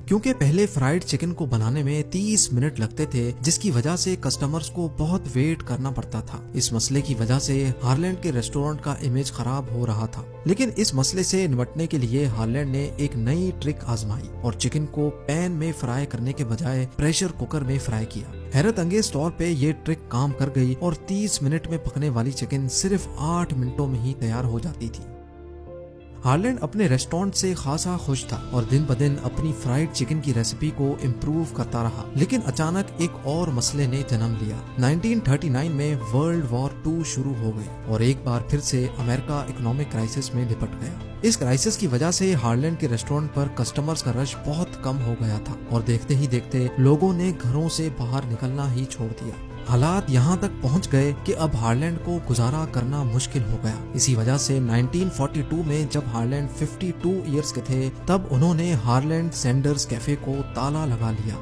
क्योंकि पहले fried chicken को बनाने में 30 मिनट लगते थे, जिसकी वजह से कस्टमर्स को बहुत वेट करना पड़ता था। इस मसले की वजह से हार्लैंड के रेस्टोरेंट का इमेज खराब हो रहा था। लेकिन इस मसले से निपटने के लिए हार्लैंड ने एक नई ट्रिक आजमाई और चिकन को पैन में फ्राई करने के बजाय प्रेशर कुकर में फ्राई किया। हैरत अंगेज तौर पे ये ट्रिक काम कर गई और 30 मिनट में पकने वाली चिकन सिर्फ 8 मिनटों में ही तैयार हो जाती थी। हार्लैंड अपने रेस्टोरेंट से खासा खुश था और दिन ब दिन अपनी फ्राइड चिकन की रेसिपी को इम्प्रूव करता रहा। लेकिन अचानक एक और मसले ने जन्म लिया। 1939 में वर्ल्ड वॉर 2 शुरू हो गई और एक बार फिर से अमेरिका इकोनॉमिक क्राइसिस में लिपट गया। इस क्राइसिस की वजह से हार्लैंड के रेस्टोरेंट पर कस्टमर्स का रश बहुत कम हो गया था और देखते ही देखते लोगों ने घरों से बाहर निकलना ही छोड़ दिया। हालात यहाँ तक पहुँच गए कि अब हार्लैंड को गुजारा करना मुश्किल हो गया। इसी वजह से 1942 में जब हार्लैंड 52 इयर्स के थे, तब उन्होंने हार्लैंड सैंडर्स कैफे को ताला लगा लिया।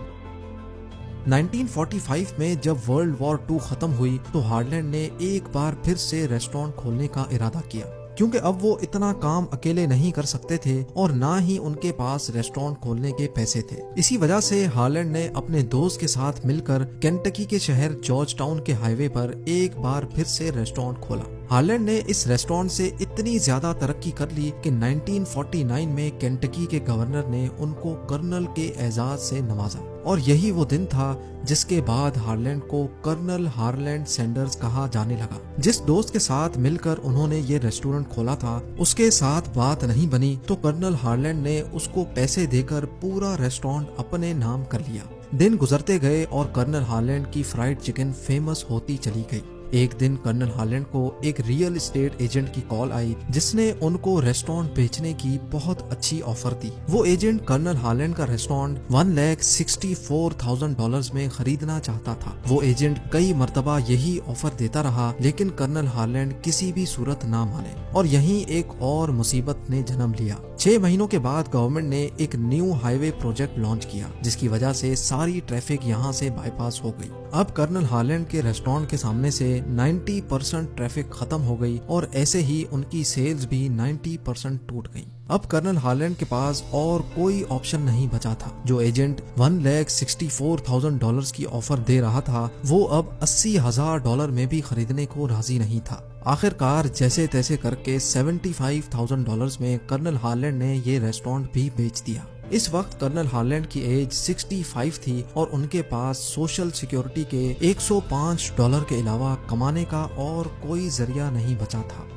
1945 में जब वर्ल्ड वॉर 2 खत्म हुई तो हार्लैंड ने एक बार फिर से रेस्टोरेंट खोलने का इरादा किया, क्योंकि अब वो इतना काम अकेले नहीं कर सकते थे और ना ही उनके पास रेस्टोरेंट खोलने के पैसे थे। इसी वजह से हार्लैंड ने अपने दोस्त के साथ मिलकर केंटकी के शहर जॉर्ज टाउन के हाईवे पर एक बार फिर से रेस्टोरेंट खोला। हार्लैंड ने इस रेस्टोरेंट से इतनी ज्यादा तरक्की कर ली कि 1949 में केंटकी के गवर्नर ने उनको कर्नल के एजाज से नवाजा और यही वो दिन था जिसके बाद हार्लैंड को कर्नल हार्लैंड सैंडर्स कहा जाने लगा। जिस दोस्त के साथ मिलकर उन्होंने ये रेस्टोरेंट खोला था, उसके साथ बात नहीं बनी तो कर्नल हार्लैंड ने उसको पैसे देकर पूरा रेस्टोरेंट अपने नाम कर लिया। दिन गुजरते गए और कर्नल हार्लैंड की फ्राइड चिकन फेमस होती चली गई। एक दिन कर्नल हार्लैंड को एक रियल एस्टेट एजेंट की कॉल आई, जिसने उनको रेस्टोरेंट बेचने की बहुत अच्छी ऑफर दी। वो एजेंट कर्नल हार्लैंड का रेस्टोरेंट $1,64,000 में खरीदना चाहता था। वो एजेंट कई मर्तबा यही ऑफर देता रहा, लेकिन कर्नल हार्लैंड किसी भी सूरत ना माने और यहीं एक और मुसीबत ने जन्म लिया। 6 महीनों के बाद गवर्नमेंट ने एक न्यू हाईवे प्रोजेक्ट लॉन्च किया, जिसकी वजह से सारी ट्रैफिक यहाँ से बाईपास हो गई। अब कर्नल हार्लैंड के रेस्टोरेंट के सामने से 90% ट्रैफिक खत्म हो गई और ऐसे ही उनकी सेल्स भी 90% टूट गई। अब कर्नल हार्लैंड के पास और कोई ऑप्शन नहीं बचा था। जो एजेंट $1,64,000 की ऑफर दे रहा था, वो अब $80,000 में भी खरीदने को राजी नहीं था। आखिरकार जैसे तैसे करके $75,000 में कर्नल हार्लैंड ने ये रेस्टोरेंट भी बेच दिया। इस वक्त कर्नल हार्लैंड की एज 65 थी और उनके पास सोशल सिक्योरिटी के $105 के अलावा कमाने का और कोई जरिया नहीं बचा था।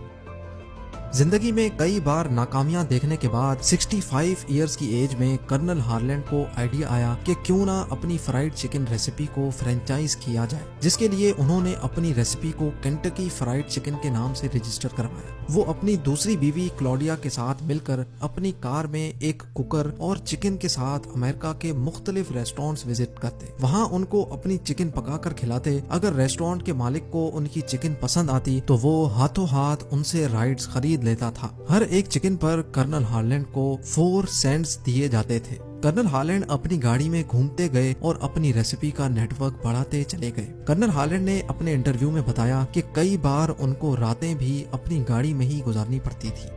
जिंदगी में कई बार नाकामियां देखने के बाद 65 इयर्स की एज में कर्नल हार्लैंड को आइडिया आया कि क्यों ना अपनी फ्राइड चिकन रेसिपी को फ्रेंचाइज किया जाए, जिसके लिए उन्होंने अपनी रेसिपी को केंटकी फ्राइड चिकन के नाम से रजिस्टर करवाया। वो अपनी दूसरी बीवी क्लॉडिया के साथ मिलकर अपनी कार में एक कुकर और चिकन के साथ अमेरिका के मुख्तलिफ रेस्टोरेंट्स विजिट करते। वहाँ उनको अपनी चिकन पकाकर खिलाते। अगर रेस्टोरेंट के मालिक को उनकी चिकन पसंद आती तो वो हाथों हाथ उनसे राइट्स खरीद लेता था। हर एक चिकन पर कर्नल हार्लैंड को 4 सेंट्स दिए जाते थे। कर्नल हार्लैंड अपनी गाड़ी में घूमते गए और अपनी रेसिपी का नेटवर्क बढ़ाते चले गए। कर्नल हार्लैंड ने अपने इंटरव्यू में बताया कि कई बार उनको रातें भी अपनी गाड़ी में ही गुजारनी पड़ती थी।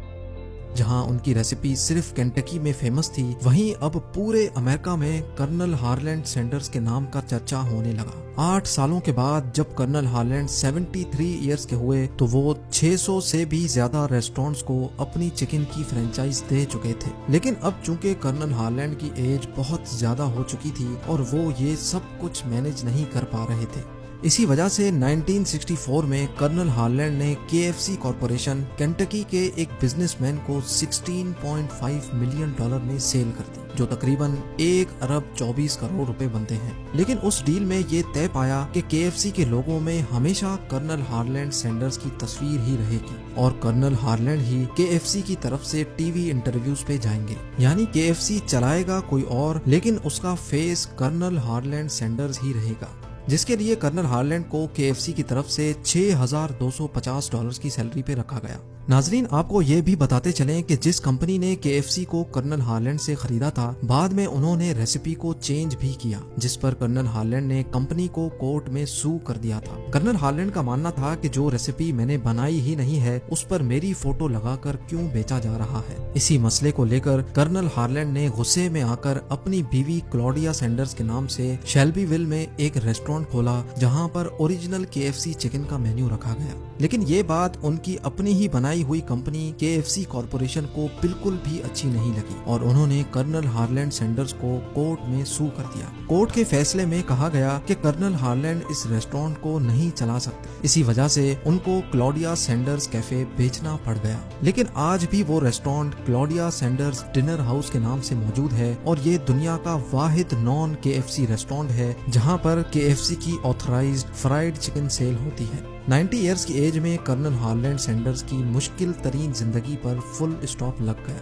जहां उनकी रेसिपी सिर्फ केंटकी में फेमस थी, वहीं अब पूरे अमेरिका में कर्नल हार्लैंड सैंडर्स के नाम का चर्चा होने लगा। 8 सालों के बाद जब कर्नल हार्लैंड 73 इयर्स के हुए तो वो 600 से भी ज्यादा रेस्टोरेंट्स को अपनी चिकन की फ्रेंचाइज दे चुके थे। लेकिन अब चूंकि कर्नल हार्लैंड की एज बहुत ज्यादा हो चुकी थी और वो ये सब कुछ मैनेज नहीं कर पा रहे थे, इसी वजह से 1964 में कर्नल हार्लैंड ने KFC कॉर्पोरेशन केंटकी के एक बिजनेसमैन को $16.5 मिलियन में सेल कर दी, जो तकरीबन 1 अरब 24 करोड़ बनते हैं। लेकिन उस डील में ये तय पाया कि KFC के लोगों में हमेशा कर्नल हार्लैंड सैंडर्स की तस्वीर ही रहेगी और कर्नल हार्लैंड ही KFC की तरफ से टीवी इंटरव्यूज पे जाएंगे। यानी KFC चलाएगा कोई और, लेकिन उसका फेस कर्नल हार्लैंड सैंडर्स ही रहेगा, जिसके लिए कर्नल हार्लैंड को KFC की तरफ से $6,250 की सैलरी पे रखा गया। नाजरीन, आपको ये भी बताते चलें कि जिस कंपनी ने KFC को कर्नल हार्लैंड से खरीदा था, बाद में उन्होंने रेसिपी को चेंज भी किया, जिस पर कर्नल हार्लैंड ने कंपनी को कोर्ट में सू कर दिया था। कर्नल हार्लैंड का मानना था कि जो रेसिपी मैंने बनाई ही नहीं है, उस पर मेरी फोटो लगाकर क्यों बेचा जा रहा है। इसी मसले को लेकर कर्नल हार्लैंड ने गुस्से में आकर अपनी बीवी क्लॉडिया सैंडर्स के नाम से शेल्बीविल में एक रेस्टोरेंट खोला, जहां पर ओरिजिनल KFC चिकन का मेन्यू रखा गया। लेकिन ये बात उनकी अपनी ही बनाई हुई कंपनी KFC कॉर्पोरेशन को बिल्कुल भी अच्छी नहीं लगी और उन्होंने कर्नल हार्लैंड सैंडर्स को कोर्ट में सू कर दिया। कोर्ट के फैसले में कहा गया कि कर्नल हार्लैंड इस रेस्टोरेंट को नहीं चला सकते, इसी वजह से उनको क्लॉडिया सैंडर्स कैफे बेचना पड़ गया। लेकिन आज भी वो restaurant Claudia Sanders dinner house के नाम से मौजूद है और ये दुनिया का वाहिद नॉन KFC रेस्टोरेंट है जहां पर KFC की ऑथराइज्ड फ्राइड चिकन सेल होती है। 90 इयर्स की एज में कर्नल हार्लैंड सैंडर्स की मुश्किल तरीन जिंदगी पर फुल स्टॉप लग गया।